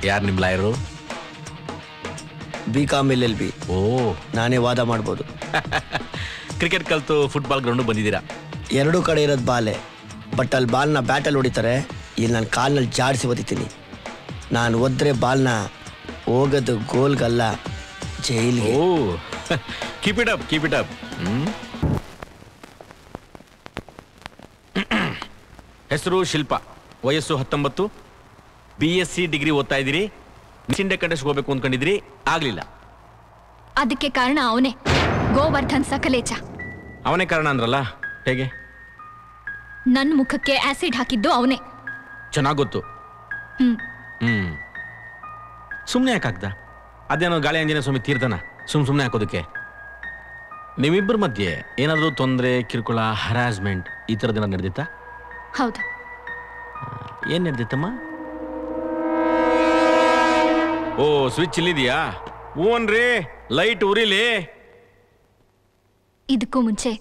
ಯಾರು ನಿಮ್ಮ lawyer? BCom LLB. ಓ, ನಾನೇ ವಾದ ಮಾಡ್ಬೋದು. ಕ್ರಿಕೆಟ್ ಕಲ್ತು ಫುಟ್ಬಾಲ್ ಗ್ರೌಂಡ್ ಬಂದಿದ್ದೀರಾ? ಎರಡೂ ಕಡೆ ಇರೋದು ಬಾಲೆ, ಬಟ್ ಅಲ್ಲಿ ಬಾಲ್ನ ಬ್ಯಾಟಲ್ಲಿ ಹೊಡಿತಾರೆ, ಇಲ್ಲಿ ನಾನು ಕಾಲ್ನಲ್ಲಿ ಜಾಡಿಸಿ ಒದಿತೀನಿ. ನಾನು ಒದ್ರೆ ಬಾಲ್ನ ಹೋಗೋದು ಗೋಲ್ಗಲ್ಲ, ಜೈಲಿಗೆ. ಓ, keep it up, keep it up. ಹೆಸರು ಶಿಲ್ಪಾ, ವಯಸ್ಸು 19, BSc ಡಿಗ್ರಿ ಓದ್ತಾ ಇದ್ದೀರಿ. ಮಿಸ್ ಇಂಡಿಯಾ ಕಂಟೆಸ್ಟ್ ಹೋಗ್ಬೇಕು ಅಂದ್ಕೊಂಡಿದ್ರಿ, ಆಗ್ಲಿಲ್ಲ. ಅದಕ್ಕೆ ಕಾರಣ ಅವನೇ, ಗೋವರ್ಧನ್ ಸಕಲೇಚ. ಅವನೇ ಕಾರಣ ಅಂದ್ರಲ್ಲ, ಹೇಗೆ? ನನ್ನ ಮುಖಕ್ಕೆ ಆಸಿಡ್ ಹಾಕಿದ್ದು ಅವನೇ. ಚೆನ್ನಾಗ್ ಗೊತ್ತು. ಸುಮ್ಮನೆ ಯಾಕಾಗ್ದ? ಅದೇನೋ ಗಾಳಿ ಆಂಜನೇಯ ಸ್ವಾಮಿ ತೀರ್ಥನ ಸುಮ್ಮನೆ ಹಾಕೋದಕ್ಕೆ. ನಿಮ್ಮಿಬ್ಬರ ಮಧ್ಯೆ ಏನಾದರೂ ತೊಂದರೆ, ಕಿರುಕುಳ, ಹರಾಸ್ಮೆಂಟ್ ಈ ಥರದ್ದೇನಾದ್ರು ನಡೆದಿತ್ತಾ? ಹೌದು. ಏನು ನಡೆದಿತ್ತಮ್ಮ? ಓ, ಸ್ವಿಚ್ ಇಲ್ಲಿದೆಯಾ? ಹೂವನ್ರಿ, ಲೈಟ್ ಉರಿಲಿ. ಇದಕ್ಕೂ ಮುಂಚೆ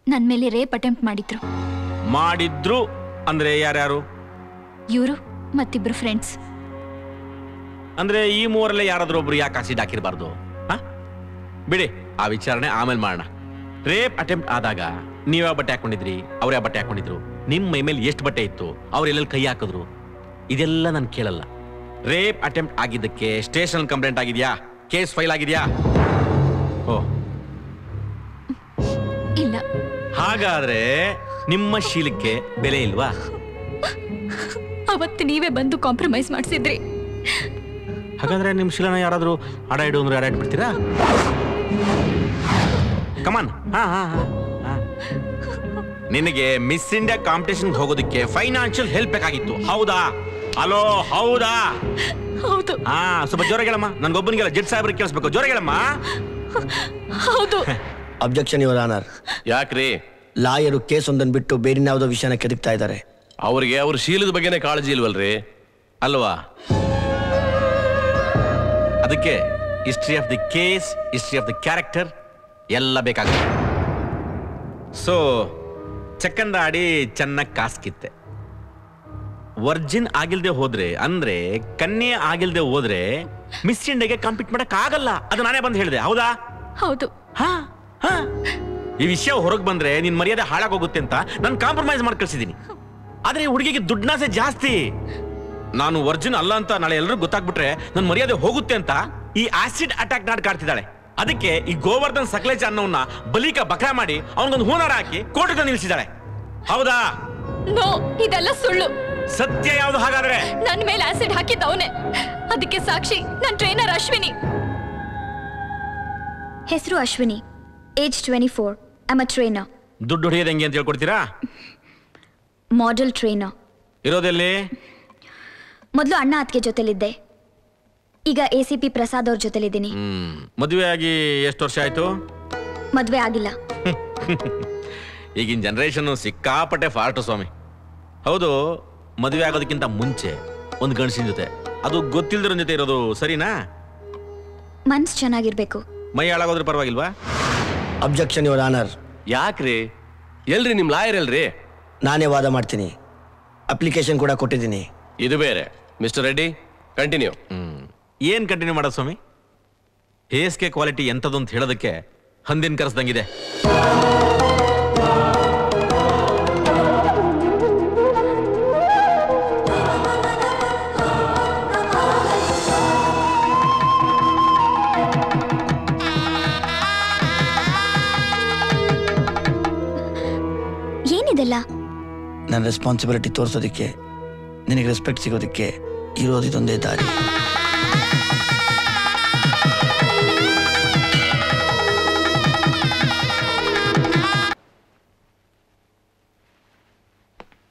ನನ್ನ ಮೇಲೆ ರೇಪ್ ಅಟೆಂಪ್ಟ್ ಮಾಡಿದ್ರು ಅಂದ್ರೆ ಯಾರ್ಯಾರು? ಇವರು ಮತ್ತಿಬ್ರು ಫ್ರೆಂಡ್ಸ್. ಅಂದ್ರೆ ಈ ಮೂವರಲ್ಲೇ ಯಾರಾದ್ರೂ ಒಬ್ರು ಯಾಕೆ ಆಸಿಡ್ ಹಾಕಿರಬಾರ್ದು? ಬಿಡಿ, ಆ ವಿಚಾರಣೆ ಆಮೇಲೆ ಮಾಡೋಣ. ರೇಪ್ ಅಟೆಂಪ್ಟ್ ಆದಾಗ ನೀವ್ ಯಾವ ಬಟ್ಟೆ ಹಾಕೊಂಡಿದ್ರಿ, ಅವ್ರು ಯಾವ ಬಟ್ಟೆ ಹಾಕೊಂಡಿದ್ರು, ನಿಮ್ಮ ಮೈ ಮೇಲೆ ಎಷ್ಟು ಬಟ್ಟೆ ಇತ್ತು, ಅವ್ರು ಎಲ್ಲೆಲ್ಲಿ ಕೈ ಹಾಕಿದ್ರು, ಇದೆಲ್ಲ ನಾನು ಕೇಳಲ್ಲ. ರೇಪ್ ಅಟೆಂಪ್ಟ್ ಆಗಿದ್ದಕ್ಕೆ ಸ್ಟೇಷನ್ ಕಂಪ್ಲೇಂಟ್ ಆಗಿದ್ಯಾ? ಕೇಸ್ ಫೈಲ್ ಆಗಿದ್ಯಾ? ಓ ಇಲ್ಲ. ಹಾಗಾದ್ರೆ ನಿಮ್ಮ ಶೀಲಕ್ಕೆ ಬೆಲೆ ಇಲ್ವಾ? ಅವತ್ತು ನೀವೇ ಬಂದು ಕಾಂಪ್ರಮೈಸ್ ಮಾಡಿಸಿದ್ರಿ. ಹಾಗಾದ್ರೆ ನಿಮ್ ಶೀಲನ ಯಾರಾದ್ರೂ ಅಡ ಇಡು ಅಂದ್ರೆ ಅಡ ಇಟ್ಬಿಡ್ತೀರಾ? ಕಮಾನ್. ನಿನಗೆ ಮಿಸ್ ಇಂಡಿಯಾ ಕಾಂಪಿಟೇಷನ್ ಹೋಗೋದಕ್ಕೆ ಫೈನಾನ್ಷಿಯಲ್ ಹೆಲ್ಪ್ ಬೇಕಾಗಿತ್ತು, ಹೌದಾ? ಹಲೋ, ಹೌದಾ? ಹೌದು. ಸ್ವಲ್ಪ ಜೋರಾಗೇಳಮ್ಮ, ನನ್ಗೊಬ್ಬನಿಗೆಲ್ಲ ಜಡ್ಜ್ ಸಾಹೇಬ್ರಿಗೆ ಕೇಳಿಸ್ಬೇಕು. ಜೋರಾಗೇಳಮ್ಮ. ಹೌದು. Objection your honour. ಯಾಕ್ರಿ? ಲಾಯರು ಕೇಸ್ ಒಂದನ್ನು ಬಿಟ್ಟು ಬೇರೆ ಯಾವುದೋ ವಿಷಯನ ಕೆದಕ್ತಾ ಇದ್ದಾರೆ. ಅವ್ರಿಗೆ ಅವ್ರ ಶೀಲದ ಬಗ್ಗೆನೇ ಕಾಳಜಿ ಇಲ್ವಲ್ರಿ? ಅಲ್ವಾ? ಅದಕ್ಕೆ history of the case, history of the character ಎಲ್ಲ ಬೇಕಾಗುತ್ತೆ. ಸೊ ಚಕ್ಕಂದ ಆಡಿ ಚೆನ್ನಾಗಿ ಕಾಸ್ಕಿತ್ತೆ. ವರ್ಜಿನ್ ಆಗಿಲ್ದೆ ಹೋದ್ರೆ, ಅಂದ್ರೆ ಕನ್ಯೆ ಆಗಿಲ್ದೆ ಹೋದ್ರೆ ಮಿಸ್ ಇಂಡಿಯಾಗೆ ಕಾಂಪೀಟ್ ಮಾಡಕ್ ಆಗಲ್ಲ. ಅದು ನಾನೇ ಬಂದು ಹೇಳಿದೆ, ಹೌದಾ? ಹೌದು. ಈ ವಿಷಯ ಹೊರಗೆ ಬಂದ್ರೆ ನಿನ್ ಮರ್ಯಾದೆ ಹಾಳಾಗೋಗುತ್ತೆ ಅಂತ ನಾನು ಕಾಂಪ್ರಮೈಸ್ ಮಾಡಿ ಕಳ್ಸಿದೀನಿ. ಆದ್ರೆ ಈ ಹುಡುಗಿಗೆ ದುಡ್ಡಾಸೆ ಜಾಸ್ತಿ. ನಾನು ವರ್ಜಿನ್ ಅಲ್ಲ ಅಂತ ನಾಳೆ ಎಲ್ಲರೂ ಗೊತ್ತಾಗ್ಬಿಟ್ರೆ ನನ್ನ ಮರ್ಯಾದೆ ಹೋಗುತ್ತೆ ಅಂತ ಈ ಆಸಿಡ್ ಅಟ್ಯಾಕ್ ನಾಡ್ ಕಾಡ್ತಿದ್ದಾಳೆ. ಅದಕ್ಕೆ ಈ ಗೋವರ್ಧನ್ ಸಕಲೇಚ ಅನ್ನೋನ್ನ ಬಲಿಕ ಬಕ್ರಾ ಮಾಡಿ ಅವನಿಗೊಂದು ಹೂನಾರ ಹಾಕಿ ಕೋರ್ಟಿಗೆ ನಿಲ್ಲಿಸಿದಾಳೆ, ಹೌದಾ? ನೋ, ಇದೆಲ್ಲ ಸುಳ್ಳು. ಸತ್ಯ ಯಾವುದು ಹಾಗಾದ್ರೆ? ನನ್ನ ಮೇಲೆ ಆಸಿಡ್ ಹಾಕಿದ್ದವನೇ. ಅದಕ್ಕೆ ಸಾಕ್ಷಿ ನನ್ನ ಟ್ರೈನರ್ ಅಶ್ವಿನಿ. ಹೆಸರು Ashwini, age 24, I am a trainer. ದುಡ್ಡು ಹೊಡೆಯೋದು ಹೆಂಗೆ ಅಂತ ಹೇಳ್ಕೊಡ್ತೀರಾ? Model trainer. ಇರೋದೆಲ್ಲಿ? ಮೊದಲು ಅಣ್ಣ ಅತ್ತಿಗೆ ಜೊತೆಲಿದ್ದೆ, ಈಗ ACP ಪ್ರಸಾದ್ ಅವ್ರ ಜೊತೆಲಿದ್ದೀನಿ. ಮದುವೆ ಆಗಿ ಎಷ್ಟು ವರ್ಷ ಆಯ್ತು? ಮದ್ವೆ ಆಗಿಲ್ಲ. ಈಗಿನ ಜನರೇಷನ್ ಸಿಕ್ಕಾಪಟ್ಟೆ ಫಾರ್ಟು ಸ್ವಾಮಿ. ಹೌದು, ಮದುವೆ ಆಗೋದಕ್ಕಿಂತ ಮುಂಚೆ ಒಂದು ಗಂಡಸಿನ ಜೊತೆ, ಅದು ಗೊತ್ತಿಲ್ದಿರೋ ಜೊತೆ ಇರೋದು ಸರಿನಾ? ಮನ್ಸ್ ಚೆನ್ನಾಗಿರ್ಬೇಕು. ಮೈ ಹಾಳಾಗೋದ್ರೆ ಪರವಾಗಿಲ್ವಾ? Objection your honour. ಯಾಕ್ರಿ? ಎಲ್ರಿ ನಿಮ್ ಲಾಯರ್ ಎಲ್ರಿ? ನಾನೇ ವಾದ ಮಾಡ್ತೀನಿ. ಅಪ್ಲಿಕೇಶನ್ ಕೂಡ ಕೊಟ್ಟಿದ್ದೀನಿ. ಇದು ಬೇರೆ. Mister Reddy, continue. ಏನ್ ಕಂಟಿನ್ಯೂ ಮಾಡೋದು ಸ್ವಾಮಿ? ಹೇಸ್ಗೆ ಕ್ವಾಲಿಟಿ ಎಂಥದ್ದು ಅಂತ ಹೇಳೋದಕ್ಕೆ ಹಂದಿನ ಕರೆಸ್ದಂಗಿದೆ. ಏನಿದೆಲ್ಲ? ನನ್ನ ರೆಸ್ಪಾನ್ಸಿಬಿಲಿಟಿ ತೋರಿಸೋದಕ್ಕೆ, ನಿನಗೆ ರೆಸ್ಪೆಕ್ಟ್ ಸಿಗೋದಕ್ಕೆ ಇರೋದು ಇದೊಂದೇ ದಾರಿ.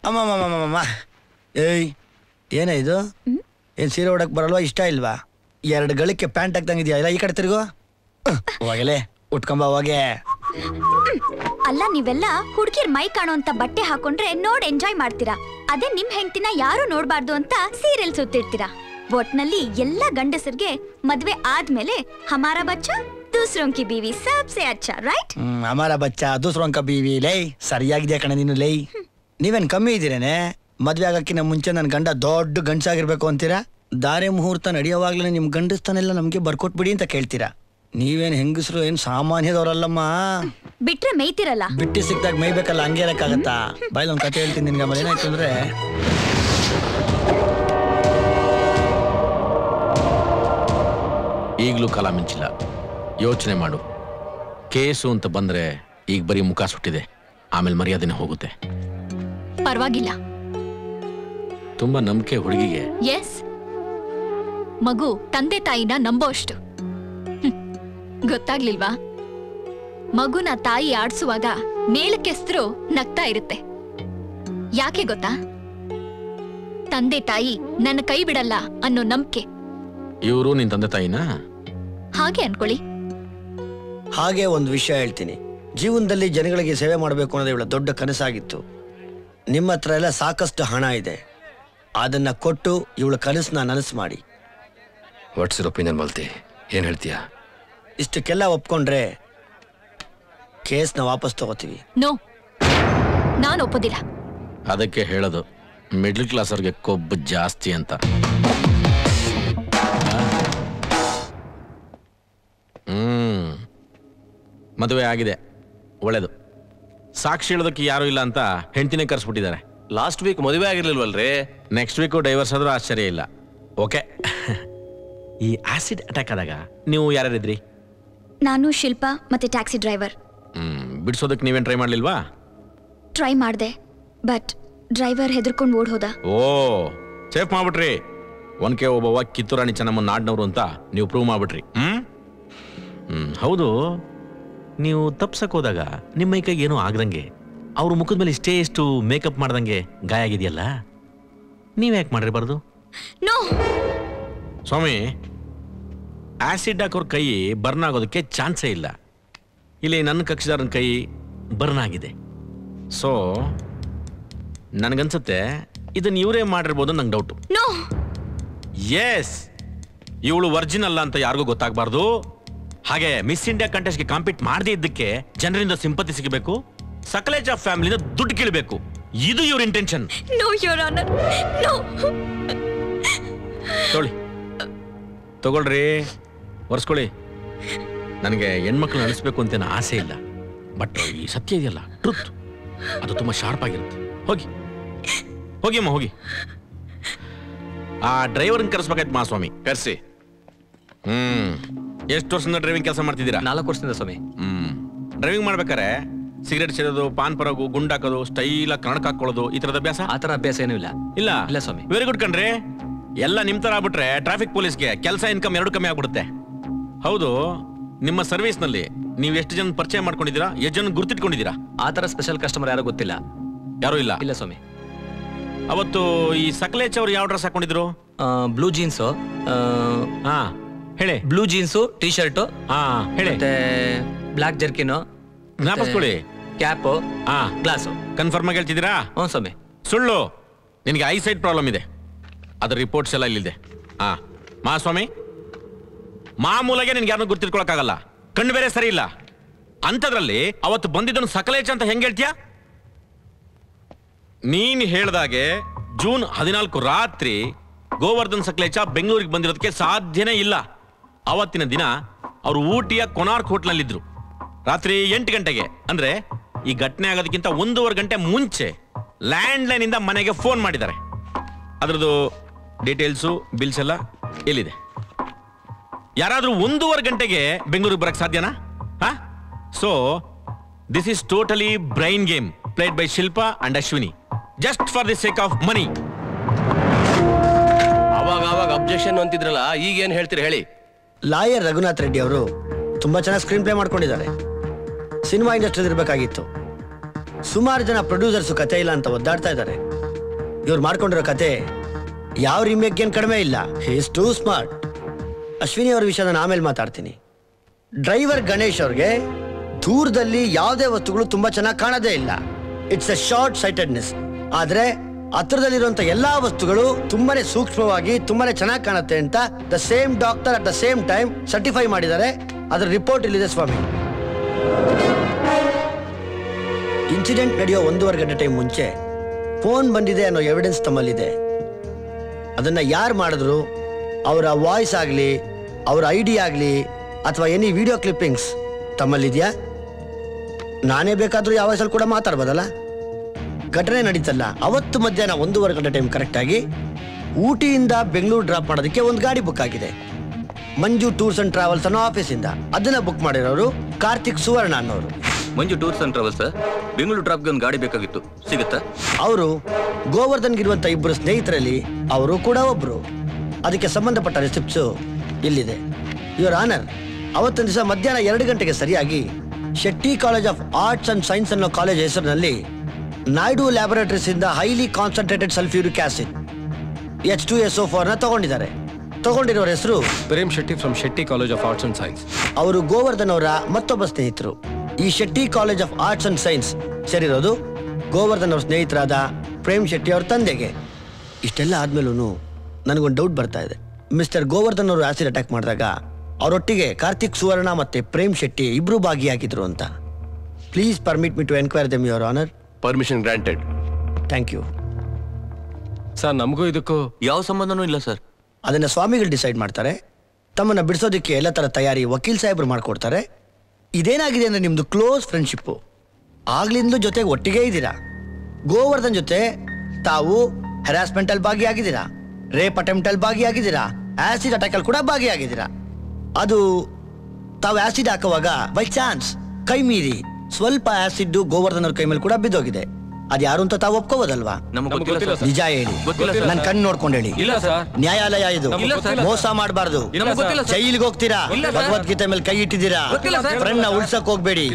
ಅಮ್ಮಮ್ಮಮ್ಮಮ್ಮ, ಏಯ್ ಏನೇ ಇದು? ಏನು ಸೀರೆ ಉಡಕ್ ಬರಲ್ವಾ? ಇಷ್ಟ ಇಲ್ವಾ? 2 ಗಳಿಕೆ ಪ್ಯಾಂಟ್ ಹಾಕ್ದಂಗಿದ್ಯಾ? ಇಲ್ಲ ಈ ಕಡೆ ತಿರುಗು. ಹೋಗಲೇ ಉಟ್ಕೊಂಬ ಹೋಗೆ. ಅಲ್ಲ, ನೀವೆಲ್ಲ ಹುಡುಗಿರ್ ಮೈ ಕಾಣೋಂತ ಬಟ್ಟೆ ಹಾಕೊಂಡ್ರೆ ನೋಡ್ ಎಂಜಾಯ್ ಮಾಡ್ತೀರಾ. ಅದೇ ನಿಮ್ ಹೆಂಡತಿನ ಯಾರು ನೋಡ್ಬಾರ್ದು ಅಂತ ಸೀರಿಯಲ್ ಸುತ್ತಿರ್ತೀರಾ. ಒಟ್ನಲ್ಲಿ ಎಲ್ಲ ಗಂಡಸರಿಗೆ ಮದ್ವೆ ಆದ್ಮೇಲೆ ಹಮಾರಾ ಬಚ್ಚಾ ದೂಸರೋಂ ಕಿ ಬೀವಿ ಸಬ್ಸೆ ಅಚ್ಚಾ, ರೈಟ್? ಹಮಾರಾ ಬಚ್ಚಾ ದೂಸರೋಂ ಕಿ ಬೀವಿ. ಲೈ ಸರಿಯಾಗಿದೆ ಕಣೆ ನೀನು. ಲೈ ನೀವೇನ್ ಕಮ್ಮಿ ಇದ್ದೀರೇನೆ? ಮದ್ವೆ ಆಗಕ್ಕಿಂತ ಮುಂಚೆ ನನ್ನ ಗಂಡ ದೊಡ್ಡ ಗಂಡಸಾಗಿರ್ಬೇಕು ಅಂತೀರಾ? ದಾರೆ ಮುಹೂರ್ತ ನಡೆಯೋವಾಗ್ಲೇ ನಿಮ್ ಗಂಡಸ್ತಾನೆಲ್ಲ ನಮ್ಗೆ ಬರ್ಕೊಟ್ಬಿಡಿ ಅಂತ ಕೇಳ್ತೀರಾ? ನೀವೇನ್ ಹೆಂಗಸರು ಏನ್ ಸಾಮಾನ್ಯದವ್ರಲ್ಲಮ್ಮ. ಬಿಟ್ರೆ ಮೇಯ್ತಿರಲ್ಲ. ಬಿಟ್ಟಿ ಸಿಕ್ದಾಗ ಮೇಯ್ಬೇಕಲ್ಲ, ಹಂಗೆ ಇರಕ್ಕಾಗತ್ತಾ? ಬಾಯ್ಲಿ ಒಂದ್ ಕತೆ ಹೇಳ್ತೀನಿ ನಿನ್ಗೆ. ಆಮೇಲೆ ಏನಾಯ್ತು ಅಂದ್ರೆ, ಈಗಲೂ ಕಾಲ ಮಿಂಚಿಲ್ಲ, ಯೋಚನೆ ಮಾಡು. ಕೇಸು ಅಂತ ಬಂದ್ರೆ ಈಗ ಬರೀ ಮುಖ ಸುಟ್ಟಿದೆ, ಆಮೇಲೆ ಮರ್ಯಾದೆನೇ ಹೋಗುತ್ತೆ. ಪರವಾಗಿಲ್ಲ. ತುಂಬಾ ನಂಬಿಕೆ ಹುಡುಗಿಗೆ. ಎಸ್, ಮಗು ತಂದೆ ತಾಯಿನ ನಂಬೋ ಅಷ್ಟು. ಗೊತ್ತಾಗ್ಲಿಲ್ವಾ? ಮಗುನ ತಾಯಿ ಆಡ್ಸುವಾಗ ಮೇಲಕ್ಕೆಸ್ತರು ನಗ್ತಾ ಇರುತ್ತೆ. ಯಾಕೆ ಗೊತ್ತಾ? ತಂದೆ ತಾಯಿ ನನ್ನ ಕೈ ಬಿಡಲ್ಲ ಅನ್ನೋ ನಂಬಿಕೆ. ಇವರು ನಿನ್ ತಂದೆ ತಾಯಿನಾ? ಹಾಗೆ ಅನ್ಕೊಳ್ಳಿ. ಹಾಗೆ ಒಂದು ವಿಷಯ ಹೇಳ್ತೀನಿ. ಜೀವನದಲ್ಲಿ ಜನಗಳಿಗೆ ಸೇವೆ ಮಾಡಬೇಕು ಅನ್ನೋದು ಇವಳ ದೊಡ್ಡ ಕನಸಾಗಿತ್ತು. ನಿಮ್ಮ ಹತ್ರ ಎಲ್ಲ ಸಾಕಷ್ಟು ಹಣ ಇದೆ, ಅದನ್ನ ಕೊಟ್ಟು ಇವಳ ಕನಸನ್ನ ನನಸು ಮಾಡಿ. What's your opinion Malathi? ಏನ್ ಹೇಳ್ತೀಯಾ? ಇಷ್ಟಕ್ಕೆಲ್ಲ ಒಪ್ಕೊಂಡ್ರೆ ಕೇಸ್ನ ವಾಪಸ್ ತಗೋತೀವಿ. ನೋ, ನಾನು ಒಪ್ಪೋದಿಲ್ಲ. ಅದಕ್ಕೆ ಹೇಳೋದು ಮಿಡ್ಲ್ ಕ್ಲಾಸ್ ಅವ್ರಿಗೆ ಕೊಬ್ಬು ಜಾಸ್ತಿ ಅಂತ. ಮದುವೆ ಆಗಿದೆ, ಒಳ್ಳೇದು. ಸಾಕ್ಷಿ ಹೇಳೋದಕ್ಕೆ ಯಾರು ಇಲ್ಲ ಅಂತ ಹೆಂಡತಿನೇ ಕರ್ಸ್ಬಿಟ್ಟಿದ್ದಾರೆ. ಲಾಸ್ಟ್ ವೀಕ್ ಮದುವೆ ಆಗಿರ್ಲಿಲ್ವಲ್ರಿ? ನೆಕ್ಸ್ಟ್ ವೀಕು ಡೈವರ್ಸ್ ಆದ್ರೂ ಆಶ್ಚರ್ಯ ಇಲ್ಲ. ಓಕೆ. ಈ ಆಸಿಡ್ ಅಟ್ಯಾಕ್ ಆದಾಗ ನೀವು ಯಾರ್ಯಾರಿದ್ರಿ? ನಾನು, ಶಿಲ್ಪಾ ಮತ್ತೆ ಟ್ಯಾಕ್ಸಿ ಡ್ರೈವರ್. ಬಿಡಿಸೋದಕ್ಕೆ ನೀವೇನು ಟ್ರೈ ಮಾಡಲಿಲ್ವಾ? ಟ್ರೈ ಮಾಡಿದೆ, ಬಟ್ ಡ್ರೈವರ್ ಹೆದರ್ಕೊಂಡು ಓಡ್ ಹೋದ. ಓ, ಸೇಫ್ ಮಾಡ್ಬಿಟ್ರಿ. ಒನ್ಕೆ ಒಬ್ಬವ ಕಿತ್ತೂರಾಣಿ ಚೆನ್ನಮ್ಮ ನಾಡ್ನವ್ರು ಅಂತ ನೀವು ಪ್ರೂವ್ ಮಾಡ್ಬಿಟ್ರಿ. ಹೌದು, ನೀವು ತಪ್ಸಕ್ ಹೋದಾಗ ನಿಮ್ಮ ಮೈ ಕೈಗೆ ಏನೂ ಆಗ್ದಂಗೆ, ಅವ್ರ ಮುಖದ ಮೇಲೆ ಇಷ್ಟು ಮೇಕಪ್ ಮಾಡ್ದಂಗೆ ಗಾಯ ಆಗಿದೆಯಲ್ಲ, ನೀವ್ಯಾಕೆ ಮಾಡಿರಬಾರ್ದು? ನೋ ಸ್ವಾಮಿ, ಆಸಿಡ್ ಹಾಕೋರ್ ಕೈ ಬರ್ನ್ ಆಗೋದಕ್ಕೆ ಚಾನ್ಸೇ ಇಲ್ಲ. ಇಲ್ಲಿ ನನ್ನ ಕಕ್ಷಿದಾರನ ಕೈ ಬರ್ನ್ ಆಗಿದೆ. ಸೊ ನನಗನ್ಸುತ್ತೆ ಇದನ್ನ ಇವರೇ ಮಾಡಿರ್ಬೋದು, ನಂಗೆ ಡೌಟು. ನೋ. ಎಸ್, ಇವಳು ವರ್ಜಿನ್ ಅಲ್ಲ ಅಂತ ಯಾರಿಗೂ ಗೊತ್ತಾಗಬಾರ್ದು. ಹಾಗೆ ಮಿಸ್ ಇಂಡಿಯಾ ಕಂಟೆಸ್ಟ್ಗೆ ಕಾಂಪೀಟ್ ಮಾಡದೇ ಇದ್ದಕ್ಕೆ ಜನರಿಂದ ಸಿಂಪತಿ ಸಿಗಬೇಕು, ಸಕಲೇಜ್ ಆಫ್ ಫ್ಯಾಮಿಲಿನ ದುಡ್ಡು ಕೇಳಬೇಕು. ಇದು ಇವ್ರ intention. No your honour, no. ತಗೊಳ್ರಿ, ಒರೆಸ್ಕೊಳ್ಳಿ. ನನಗೆ ಹೆಣ್ಮಕ್ಳು ನಡೆಸಬೇಕು ಅಂತ ಆಸೆ ಇಲ್ಲ, ಬಟ್ ಈ ಸತ್ಯ ಇದೆಯಲ್ಲ, ಟ್ರುತ್, ಅದು ತುಂಬಾ ಶಾರ್ಪ್ ಆಗಿರುತ್ತೆ. ಹೋಗಿ ಹೋಗಿ ಅಮ್ಮ, ಹೋಗಿ. ಆ ಡ್ರೈವರ್ನ ಕರೆಸ್ಬೇಕಾಯ್ತು ಮಹಾಸ್ವಾಮಿ. ಕರ್ಸಿ. ಎಷ್ಟು ವರ್ಷದಿಂದ ಡ್ರೈವಿಂಗ್ ಕೆಲಸ ಮಾಡ್ತಿದ್ದೀರಾ? 4 ವರ್ಷದಿಂದ ಸ್ವಾಮಿ. ಡ್ರೈವಿಂಗ್ ಮಾಡ್ಬೇಕಾರೆ ಸಿಗರೇಟ್ ಸೇರೋದು, ಪಾನ್ ಪರಗು, ಗುಂಡಾಕೋದು, ಸ್ಟೈಲಾಗಿ ಕನ್ನಡಕ ಹಾಕೊಳ್ಳೋದು, ಈ ತರದ ಅಭ್ಯಾಸ? ಆ ಥರ ಅಭ್ಯಾಸ ಏನೂ ಇಲ್ಲ. ಇಲ್ಲ ಇಲ್ಲ ಸ್ವಾಮಿ. ವೆರಿ ಗುಡ್ ಕಣ್ರಿ. ಎಲ್ಲ ನಿಮ್ ತರ ಆಗ್ಬಿಟ್ರೆ ಟ್ರಾಫಿಕ್ ಪೊಲೀಸ್ಗೆ ಕೆಲಸ, ಇನ್ಕಮ್ ಎರಡು ಕಮ್ಮಿ ಆಗ್ಬಿಡುತ್ತೆ. ಹೌದು, ನಿಮ್ಮ ಸರ್ವಿಸ್ ನಲ್ಲಿ ನೀವು ಎಷ್ಟು ಜನ ಪರಿಚಯ ಮಾಡ್ಕೊಂಡಿದ್ದೀರಾ? ಎಷ್ಟು ಜನ ಗುರ್ತಿಟ್ಕೊಂಡಿದ್ದೀರಾ? ಆ ಥರ ಸ್ಪೆಷಲ್ ಕಸ್ಟಮರ್ ಯಾರು ಗೊತ್ತಿಲ್ಲ. ಯಾರು ಇಲ್ಲ? ಇಲ್ಲ ಸ್ವಾಮಿ. ಅವತ್ತು ಈ ಸಕಲೇಚ್ ಅವ್ರು ಯಾವ ಡ್ರೆಸ್ ಹಾಕೊಂಡಿದ್ರು? Blue jeans. ಹಾ ಹೇಳಿ. Blue jeans, T shirt. ಹಾ ಹೇಳಿ. ಮತ್ತೆ ಬ್ಲಾಕ್ ಜರ್ಕಿನು. ಜ್ಞಾಪಿಸ್ಕೊಳ್ಳಿ. ಕ್ಯಾಪು. ಹಾ, ಗ್ಲಾಸು. ಕನ್ಫರ್ಮ್ ಆಗಿ ಹೇಳ್ತಿದ್ದೀರಾ? ಹ್ಞೂ ಸ್ವಾಮಿ. ಸುಳ್ಳು. ನಿನಗೆ ಐಸೈಟ್ ಪ್ರಾಬ್ಲಮ್ ಇದೆ, ಅದ್ರ ರಿಪೋರ್ಟ್ಸ್ ಎಲ್ಲ ಇಲ್ಲಿದೆ. ಹಾ ಮಹಾಸ್ವಾಮಿ, ಮಾಮೂಲಾಗೆ ನಿನ್ಗೆ ಯಾರನ್ನೂ ಗುರ್ತಿಟ್ಕೊಳಕ್ಕಾಗಲ್ಲ, ಕಣ್ಣು ಬೇರೆ ಸರಿ ಇಲ್ಲ. ಅಂಥದ್ರಲ್ಲಿ ಅವತ್ತು ಬಂದಿದ್ದನು ಸಕಲೇಚ್ ಅಂತ ಹೆಂಗ್ ಹೇಳ್ತೀಯ? ನೀನ್ ಹೇಳ್ದಾಗೆ ಜೂನ್ 14 ರಾತ್ರಿ ಗೋವರ್ಧನ್ ಸಕಲೇಚ ಬೆಂಗಳೂರಿಗೆ ಬಂದಿರೋದಕ್ಕೆ ಸಾಧ್ಯನೇ ಇಲ್ಲ. ಅವತ್ತಿನ ದಿನ ಅವರು ಊಟಿಯ ಕೊನಾರ್ಕ್ ಹೋಟ್ಲಲ್ಲಿದ್ರು. ರಾತ್ರಿ 8 ಗಂಟೆಗೆ, ಅಂದ್ರೆ ಈ ಘಟನೆ ಆಗೋದಕ್ಕಿಂತ 1.5 ಗಂಟೆ ಮುಂಚೆ ಲ್ಯಾಂಡ್ ಲೈನ್ ಇಂದ ಮನೆಗೆ ಫೋನ್ ಮಾಡಿದ್ದಾರೆ. ಅದ್ರದ್ದು ಡೀಟೇಲ್ಸು, ಬಿಲ್ಸ್ ಎಲ್ಲ ಎಲ್ಲಿದೆ. ಯಾರಾದ್ರೂ 1.5 ಗಂಟೆಗೆ ಬೆಂಗಳೂರಿಗೆ ಬರಕ್ ಸಾಧ್ಯನಾ? So this is totally brain game played by Shilpa and Ashwini, just for the sake of money. ಅವಾಗ ಅಬ್ಜೆಕ್ಷನ್ ಅಂತಿದ್ರಲ್ಲ, ಈಗ ಏನ್ ಹೇಳ್ತೀರಿ ಹೇಳಿ. ಲಾಯರ್ ರಘುನಾಥ್ ರೆಡ್ಡಿ ಅವರು ತುಂಬಾ ಚೆನ್ನಾಗಿ ಸ್ಕ್ರೀನ್ ಪ್ಲೇ ಮಾಡ್ಕೊಂಡಿದ್ದಾರೆ. ಸಿನಿಮಾ ಇಂಡಸ್ಟ್ರಿ ಇರಬೇಕಾಗಿತ್ತು. ಸುಮಾರು ಜನ ಪ್ರೊಡ್ಯೂಸರ್ಸ್ ಕತೆ ಇಲ್ಲ ಅಂತ ಒದ್ದಾಡ್ತಾ ಇದ್ದಾರೆ. ಇವ್ರು ಮಾಡ್ಕೊಂಡಿರೋ ಕತೆ ಯಾವ ರಿಮೇಕ್ ಏನ್ ಕಡಿಮೆ ಇಲ್ಲ. Is two smart. ಅಶ್ವಿನಿ ಅವ್ರ ವಿಷಯ ನಾನು ಆಮೇಲೆ ಮಾತಾಡ್ತೀನಿ. ಡ್ರೈವರ್ ಗಣೇಶ್ ಅವ್ರಿಗೆ ದೂರದಲ್ಲಿ ಯಾವುದೇ ವಸ್ತುಗಳು ತುಂಬಾ ಚೆನ್ನಾಗಿ ಕಾಣೋದೇ ಇಲ್ಲ. It's A short sightedness. ಆದ್ರೆ ಹತ್ರದಲ್ಲಿರುವಂತ ಎಲ್ಲಾ ವಸ್ತುಗಳು ತುಂಬಾನೇ ಸೂಕ್ಷ್ಮವಾಗಿ ತುಂಬಾನೇ ಚೆನ್ನಾಗಿ ಕಾಣುತ್ತೆ ಅಂತ the same doctor at the same time certify ಮಾಡಿದ್ದಾರೆ. ಅದರ ರಿಪೋರ್ಟ್ ಇಲ್ಲಿದೆ ಸ್ವಾಮಿ. ಇನ್ಸಿಡೆಂಟ್ ನಡೆಯೋ 1.5 ಗಂಟೆ ಟೈಮ್ ಮುಂಚೆ ಫೋನ್ ಬಂದಿದೆ ಅನ್ನೋ ಎವಿಡೆನ್ಸ್ ತಮ್ಮಲ್ಲಿದೆ. ಅದನ್ನ ಯಾರು ಮಾಡಿದ್ರು ಅವರ ವಾಯ್ಸ್ ಆಗಲಿ, ಅವರ ID ಆಗಲಿ, ಅಥವಾ ಎನಿ ವಿಡಿಯೋ ಕ್ಲಿಪ್ಪಿಂಗ್ಸ್ ತಮ್ಮಲ್ಲಿದೆಯಾ? ನಾನೇ ಬೇಕಾದರೂ ಯಾವ ವಯಸ್ಸಲ್ಲಿ ಕೂಡ ಮಾತಾಡ್ಬೋದಲ್ಲ. ಘಟನೆ ನಡೀತಲ್ಲ ಅವತ್ತು ಮಧ್ಯಾಹ್ನ 1:15 ಗಂಟೆ ಟೈಮ್ ಕರೆಕ್ಟಾಗಿ ಊಟಿಯಿಂದ ಬೆಂಗಳೂರು ಡ್ರಾಪ್ ಮಾಡೋದಕ್ಕೆ ಒಂದು ಗಾಡಿ ಬುಕ್ ಆಗಿದೆ. ಮಂಜು ಟೂರ್ಸ್ ಅಂಡ್ ಟ್ರಾವೆಲ್ಸ್ ಅನ್ನೋ ಆಫೀಸಿಂದ. ಅದನ್ನ ಬುಕ್ ಮಾಡಿರೋರು ಕಾರ್ತಿಕ್ ಸುವರ್ಣ ಅನ್ನೋರು. ಮಂಜು ಟೂರ್ಸ್ ಅಂಡ್ ಟ್ರಾವೆಲ್ಸ್ ಬೆಂಗಳೂರು ಡ್ರಾಪ್ಗೆ ಒಂದು ಗಾಡಿ ಬೇಕಾಗಿತ್ತು, ಸಿಗುತ್ತಾ? ಅವರು ಗೋವರ್ಧನ್ಗಿರುವಂಥ ಇಬ್ಬರು ಸ್ನೇಹಿತರಲ್ಲಿ ಅವರು ಕೂಡ ಒಬ್ರು. ಅದಕ್ಕೆ ಸಂಬಂಧಪಟ್ಟ ರಿಸಿಪ್ಟ್ಸು ಇಲ್ಲಿದೆ. ಯುವರ್ ಆನರ್, ಅವತ್ತೊಂದು ದಿವಸ ಮಧ್ಯಾಹ್ನ 2 ಗಂಟೆಗೆ ಸರಿಯಾಗಿ Shetty college of arts and science ಅನ್ನೋ ಕಾಲೇಜ್ ಹೆಸರಿನಲ್ಲಿ ನಾಯ್ಡು ಲ್ಯಾಬೊರೇಟರೀಸ್ ಇಂದ highly concentrated sulphuric acid H2SO4 ತಗೊಂಡಿದ್ದಾರೆ. ತಗೊಂಡಿರೋರ ಹೆಸರು Prem Shetty from Shetty college of arts and science. ಅವರು ಗೋವರ್ಧನ್ ಅವರ ಮತ್ತೊಬ್ಬ ಸ್ನೇಹಿತರು. ಈ Shetty college of arts and science ಸೇರಿರೋದು ಗೋವರ್ಧನ್ ಅವ್ರ ಸ್ನೇಹಿತರಾದ ಪ್ರೇಮ್ ಶೆಟ್ಟಿ ಅವ್ರ ತಂದೆಗೆ. ಇಷ್ಟೆಲ್ಲ ಆದ್ಮೇಲೂ ನನಗೊಂದು ಡೌಟ್ ಬರ್ತಾ ಇದೆ. ಮಿಸ್ಟರ್ ಗೋವರ್ಧನ್ ಅವರು ಆಸಿಡ್ ಅಟ್ಯಾಕ್ ಮಾಡಿದಾಗ ಅವರೊಟ್ಟಿಗೆ ಕಾರ್ತಿಕ್ ಸುವರ್ಣ ಮತ್ತೆ ಪ್ರೇಮ್ ಶೆಟ್ಟಿ ಇಬ್ರು ಭಾಗಿಯಾಗಿದ್ರು ಅಂತ. Please permit me to enquire them your honour. Permission granted. Thank you sir. ನಮಗೂ ಇದಕ್ಕೂ ಯಾವ ಸಂಬಂಧನೂ ಇಲ್ಲ ಸರ್. ಅದನ್ನ ಸ್ವಾಮಿಗಳು ಡಿಸೈಡ್ ಮಾಡ್ತಾರೆ. ತಮ್ಮನ್ನ ಬಿಡಿಸೋದಕ್ಕೆ ಎಲ್ಲ ತರ ತಯಾರಿ ವಕೀಲ್ ಸಾಹೇಬ್ರು ಮಾಡ್ಕೊಡ್ತಾರೆ. ಇದೇನಾಗಿದೆ ಅಂದ್ರೆ ನಿಮ್ದು ಕ್ಲೋಸ್ ಫ್ರೆಂಡ್ಶಿಪ್ಪು. ಆಗ್ಲಿಂದ ಜೊತೆಗೆ ಒಟ್ಟಿಗೆ ಇದ್ದೀರಾ. ಗೋವರ್ಧನ್ ಜೊತೆ ತಾವು ಹರಾಸ್ಮೆಂಟ್ ಅಲ್ಲಿ ಭಾಗಿಯಾಗಿದ್ದೀರಾ, ರೇಪ್ ಅಟೆಂಪ್ಟ್ ಅಲ್ಲಿ ಭಾಗಿಯಾಗಿದ್ದೀರಾ, ಆಸಿಡ್ ಅಟ್ಯಾಕ್ ಅಲ್ಲಿ ಕೂಡ ಭಾಗಿಯಾಗಿದ್ದೀರಾ. ಅದು ತಾವು ಆಸಿಡ್ ಹಾಕುವಾಗ ಬೈ ಚಾನ್ಸ್ ಕೈ ಮೀರಿ ಸ್ವಲ್ಪ ಆಸಿಡ್ ಗೋವರ್ಧನ್ ಅವ್ರ ಕೈ ಮೇಲೆ ಕೂಡ ಬಿದ್ದೋಗಿದೆ. ಅದು ಯಾರು ಅಂತ ತಾವು ಒಪ್ಕೋಬೋದಲ್ವಾ? ನಿಜ ಹೇಳಿ, ನನ್ ಕಣ್ಣು ನೋಡ್ಕೊಂಡು ಹೇಳಿ. ನ್ಯಾಯಾಲಯ ಇದು, ಮೋಸ ಮಾಡಬಾರ್ದು. ಜೈಲಿಗೆ ಹೋಗ್ತೀರಾ, ಭಗವದ್ಗೀತೆ ಮೇಲೆ ಕೈ ಇಟ್ಟಿದ್ದೀರಾ. ಫ್ರೆಂಡ್ ಉಳ್ಸಕ್ ಹೋಗ್ಬೇಡಿ,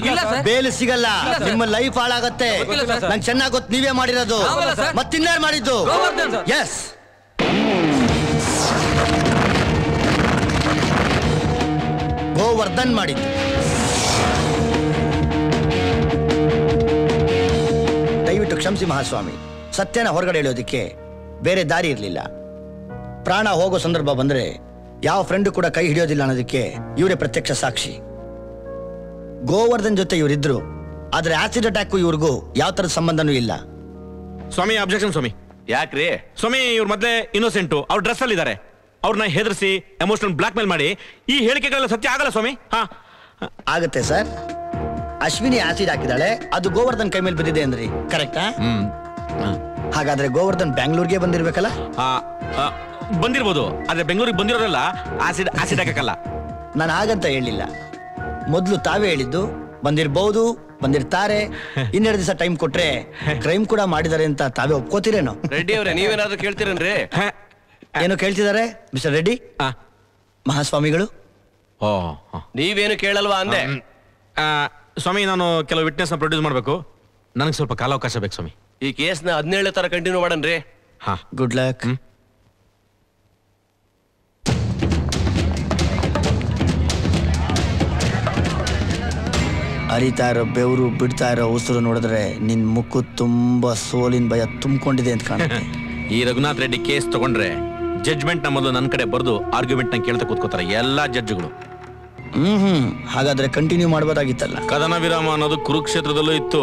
ಬೇಲ್ ಸಿಗಲ್ಲ, ನಿಮ್ಮ ಲೈಫ್ ಹಾಳಾಗತ್ತೆ. ನಂಗೆ ಚೆನ್ನಾಗ್ ಗೊತ್ತು ನೀವೇ ಮಾಡಿರೋದು. ಮತ್ತಿನ್ಯಾರು ಮಾಡಿದ್ದು? ಎಸ್, ಗೋವರ್ಧನ್ ಮಾಡಿದ್ದು. ದಯವಿಟ್ಟು ಕ್ಷಮಿಸಿ ಮಹಾಸ್ವಾಮಿ, ಸತ್ಯನ ಹೊರಗಡೆ ಹೇಳೋದಿಕ್ಕೆ ಬೇರೆ ದಾರಿ ಇರಲಿಲ್ಲ. ಪ್ರಾಣ ಹೋಗೋ ಸಂದರ್ಭ ಬಂದ್ರೆ ಯಾವ ಫ್ರೆಂಡು ಕೂಡ ಕೈ ಹಿಡಿಯೋದಿಲ್ಲ ಅನ್ನೋದಕ್ಕೆ ಇವರೇ ಪ್ರತ್ಯಕ್ಷ ಸಾಕ್ಷಿ. ಗೋವರ್ಧನ್ ಜೊತೆ ಇವರಿದ್ರು, ಆದ್ರೆ ಆಸಿಡ್ ಅಟ್ಯಾಕ್ ಇವ್ರಿಗೂ ಯಾವ ತರದ ಸಂಬಂಧನೂ ಇಲ್ಲ. ಸ್ವಾಮಿ ಅಬ್ಜೆಕ್ಷನ್ ಸ್ವಾಮಿ. ಯಾಕ್ರಿ ಸ್ವಾಮಿ, ಇವ್ರ ಮೊದಲೇ ಇನ್ನೋಸೆಂಟು, ಅವ್ರ ಡ್ರೆಸ್ ಅಲ್ಲಿ ಇದ್ದಾರೆ. ಅವ್ರನ್ನ ಹೆದರ್ಸಿ ಎಮೋಷನಲ್ ಬ್ಲಾಕ್ ಮೇಲ್ ಮಾಡಿ ಈ ಹೇಳಿಕೆಗಳೆಲ್ಲ ಸತ್ಯ ಆಗಲ್ಲ ಸ್ವಾಮಿ. ಹಾ ಆಗತ್ತೆ ಸರ್. ಅಶ್ವಿನಿ ಆಸಿಡ್ ಹಾಕಿದಾಳೆ, ಅದು ಗೋವರ್ಧನ್ ಕೈ ಮೇಲೆ ಬಿದ್ದಿದೆ ಅಂದ್ರಿ, ಕರೆಕ್ಟಾ? ಹಾಗಾದ್ರೆ ಗೋವರ್ಧನ್ ಬ್ಯಾಂಗ್ಳೂರ್ಗೆ ಬಂದಿರ್ಬೇಕಲ್ಲ? ಬಂದಿರ್ಬೋದು, ಆದ್ರೆ ಬೆಂಗಳೂರಿಗೆ ಬಂದಿರೋರೆಲ್ಲ ಆಸಿಡ್ ಹಾಕಲ್ಲ. ನಾನು ಹಾಗಂತ ಹೇಳಿಲ್ಲ. ಮೊದಲು ತಾವೇ ಹೇಳಿದ್ದು ಬಂದಿರ್ಬಹುದು, ಬಂದಿರ್ತಾರೆ. 2 ದಿವಸ ಟೈಮ್ ಕೊಟ್ರೆ ಕ್ರೈಮ್ ಕೂಡ ಮಾಡಿದ್ದಾರೆ ಅಂತ ತಾವೇ ಒಪ್ಕೋತೀರೇನೋ? ರೆಡ್ಡಿ ಅವ್ರೆ, ನೀವೇನಾದ್ರೂ ಕೇಳ್ತೀರೇನ್ರಿ? ಏನು ಕೇಳ್ತಿದ್ದಾರೆ ಮಿಸ್ಟರ್ ರೆಡ್ಡಿ? ಮಹಾಸ್ವಾಮಿಗಳು ನೀವೇನು ಕೇಳಲ್ವಾ ಅಂದೆ? ಸ್ವಾಮಿ, ನಾನು ಕೆಲವು ವಿಟ್ನೆಸ್ ನ ಪ್ರೊಡ್ಯೂಸ್ ಮಾಡಬೇಕು. ನನಗೆ ಸ್ವಲ್ಪ ಕಾಲಾವಕಾಶ ಬೇಕು ಸ್ವಾಮಿ. ಈ ಕೇಸ್ನ 17 ತರ ಕಂಟಿನ್ಯೂ ಮಾಡನ್ರಿ. ಹಾ, ಗುಡ್ ಲಕ್. ಹರಿತಾ ಇರೋ ಬೆವರು, ಬಿಡ್ತಾ ಇರೋ ಉಸಿರು ನೋಡಿದ್ರೆ ನಿನ್ ಮುಖ ತುಂಬಾ ಸೋಲಿನ ಭಯ ತುಂಬಿಕೊಂಡಿದೆ ಅಂತ ಕಾಣುತ್ತೆ. ಈ ರಘುನಾಥ್ ರೆಡ್ಡಿ ಕೇಸ್ ತಗೊಂಡ್ರೆ ಜಡ್ಜ್ಮೆಂಟ್ ನ ಮೊದಲು ನನ್ನ ಕಡೆ ಬರೆದು ಆರ್ಗ್ಯುಮೆಂಟ್ ನ ಕೇಳ್ತಾ ಕೂತ್ಕೋತಾರೆ ಎಲ್ಲಾ ಜಡ್ಜ್ಗಳು. ಹಾಗಾದ್ರೆ ಕಂಟಿನ್ಯೂ ಮಾಡ್ಬೋದಾಗಿತ್ತಲ್ಲ. ಕದನ ವಿರಾಮ ಅನ್ನೋದು ಕುರುಕ್ಷೇತ್ರದಲ್ಲೂ ಇತ್ತು,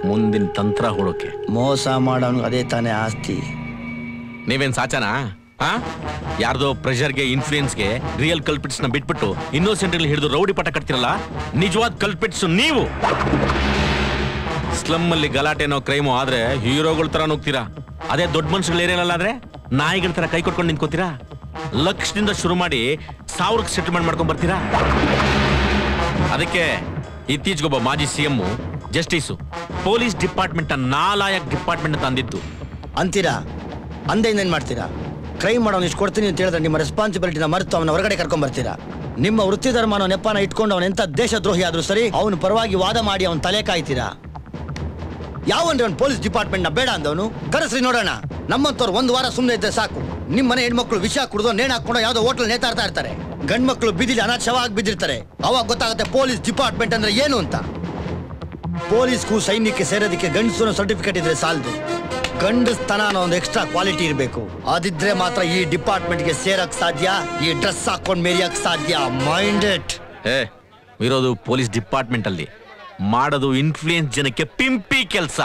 ಮುಂದಿನ ತಂತ್ರ ಹುಡುಕೆ. ಮೋಸ ಮಾಡೋನು ಅದೇ ತಾನೇ ಆಸ್ತಿ. ನೀವೇನ್ ಸಾಚನಾ? ಯಾರ್ದೋ ಪ್ರೆಷರ್ಗೆ, ಇನ್ಫ್ಲೂಯೆನ್ಸ್ಗೆ ರಿಯಲ್ ಕಲ್ಪಿಟ್ಸ್ ನ ಬಿಟ್ಬಿಟ್ಟು ಇನ್ನೋಸೆಂಟ್ ಹಿಡಿದು ರೌಡಿ ಪಟ ಕಟ್ತಿರಲ್ಲ, ನಿಜವಾದ ಕಲ್ಪಿಟ್ಸ್ ನೀವು. ಸ್ಲಮ್ ಅಲ್ಲಿ ಗಲಾಟೆನೋ ಕ್ರೈಮೋ ಆದ್ರೆ ಹೀರೋಗಳ ತರ ನುಗ್ತೀರಾ. ಅದೇ ದೊಡ್ಡ ಮನುಷ್ಯಗಳ ಏರಿಯಲ್ಲಾದ್ರೆ ನಾಯಿಗಳ ತರ ಕೈ ಕೊಟ್ಕೊಂಡು ನಿಂತ್ಕೋತೀರಾ. ಲಕ್ಷದಿಂದ ಶುರು ಮಾಡಿ 1000 ಸೆಟಲ್ಮೆಂಟ್ ಮಾಡ್ಕೊಂಡ್ ಬರ್ತೀರಾ. ಅದಕ್ಕೆ ಇತ್ತೀಚೆಗೊಬ್ಬ ಮಾಜಿ CM ಜಸ್ಟಿಸು ಪೊಲೀಸ್ ಡಿಪಾರ್ಟ್ಮೆಂಟ್ ನಾಲಾಯಕ್ ಡಿಪಾರ್ಟ್ಮೆಂಟ್ ಅಂತ ಅಂದಿದ್ದು ಅಂತೀರಾ? ಅಂದೆ ಇನ್ನೇನ್ ಮಾಡ್ತೀರಾ? ಕ್ರೈಮ್ ಮಾಡೋನು ಇಷ್ಟು ಕೊಡ್ತೀನಿ ಅಂತ ಹೇಳಿದ್ರೆ ನಿಮ್ಮ ರೆಸ್ಪಾನ್ಸಿಬಿಲಿಟಿನ ಮರೆತು ಅವನ ಹೊರಗಡೆ ಕರ್ಕೊಂಡ್ ಬರ್ತೀರಾ. ನಿಮ್ಮ ವೃತ್ತಿ ಧರ್ಮನೋ ನೆಪನ ಇಟ್ಕೊಂಡು ಅವನ ಎಂತ ದೇಶದ್ರೋಹಿ ಆದ್ರೂ ಸರಿ ಅವನ ಪರವಾಗಿ ವಾದ ಮಾಡಿ ಅವನ ತಲೆ ಕಾಯ್ತೀರಾ. ಯಾವನ್ರಿ ಅವ್ನು ಪೊಲೀಸ್ ಡಿಪಾರ್ಟ್ಮೆಂಟ್ ನ ಬೇಡ ಅಂದವನು? ಕರೆಸ್ರಿ ನೋಡೋಣ. ನಮ್ಮಂತವ್ರು 1 ವಾರ ಸುಮ್ಮನೆ ಇದ್ದರೆ ಸಾಕು. ನಿಮ್ಮ ಮನೆ ಹೆಣ್ಮಕ್ಳು ವಿಷ ಕುಡಿದು ನೇಣು ಹಾಕೊಂಡು ಯಾವ್ದೋ ಹೋಟ್ಲ್ ನೇತಾಡ್ತಾ ಇರ್ತಾರೆ. ಗಂಡ್ ಮಕ್ಳು ಬಿದ್ದಿಲಿ ಅನಾಥವಾಗಿ ಬಿದ್ದಿರ್ತಾರೆ. ಅವಾಗ ಗೊತ್ತಾಗುತ್ತೆ ಪೊಲೀಸ್ ಡಿಪಾರ್ಟ್ಮೆಂಟ್ ಅಂದ್ರೆ ಏನು ಅಂತ. ಪೊಲೀಸ್ಗೂ ಸೈನ್ಯಕ್ಕೆ ಸೇರೋದಕ್ಕೆ ಗಂಡಸು ಸರ್ಟಿಫಿಕೇಟ್ ಇದ್ರೆ ಸಾಲದು, ಗಂಡಸ್ತನ ಅನ್ನೋ ಒಂದು ಎಕ್ಸ್ಟ್ರಾ ಕ್ವಾಲಿಟಿ ಇರಬೇಕು. ಅದಿದ್ರೆ ಮಾತ್ರ ಈ ಡಿಪಾರ್ಟ್ಮೆಂಟ್ಗೆ ಸೇರಕ್ ಸಾಧ್ಯ, ಈ ಡ್ರೆಸ್ ಹಾಕೊಂಡ್ ಮೇರಿಯಕ್ ಸಾಧ್ಯ. Mind it. ಇರೋದು ಪೊಲೀಸ್ ಡಿಪಾರ್ಟ್ಮೆಂಟ್ ಅಲ್ಲಿ, ಮಾಡೋದು ಇನ್ಫ್ಲೂಯೆನ್ಸ್ ಜನಕ್ಕೆ ಪಿಂಪಿ ಕೆಲಸ.